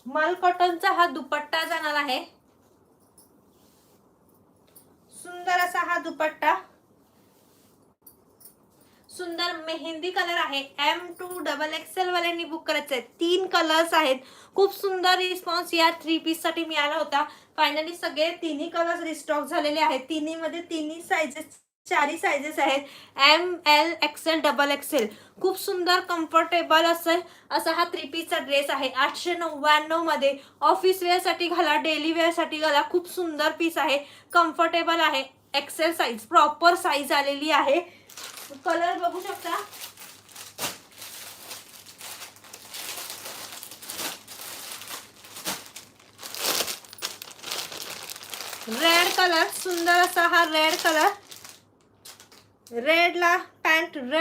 मल कॉटनचा हा दुपट्टा जाणार आहे, सुंदर असा हा दुपट्टा, सुंदर मेहंदी कलर आहे। M2 XXL वाल्यांनी बुक करायचे आहेत, 3 कलर्स आहेत। खूप सुंदर रिस्पॉन्स या 3 पीस साठी मिळाला होता। फायनली सगळे तिन्ही कलर्स रिस्टॉक झालेले आहेत। तिन्ही मध्ये तिन्ही साइजेस, चारही साइजेस आहेत, ML XL XXL। खूप सुंदर कम्फर्टेबल असेल असा हा 3 पीसचा ड्रेस आहे। 899 मध्ये ऑफिस वेअर साठी घाला, डेली वेअर साठी घाला, खूप सुंदर पीस आहे, कम्फर्टेबल आहे। एक्सेल साइज, प्रॉपर साइज आलेली आहे। कलर बघू शकता, रेड कलर, सुंदर असा हा रेड कलर, रेड ला पॅन्ट रेड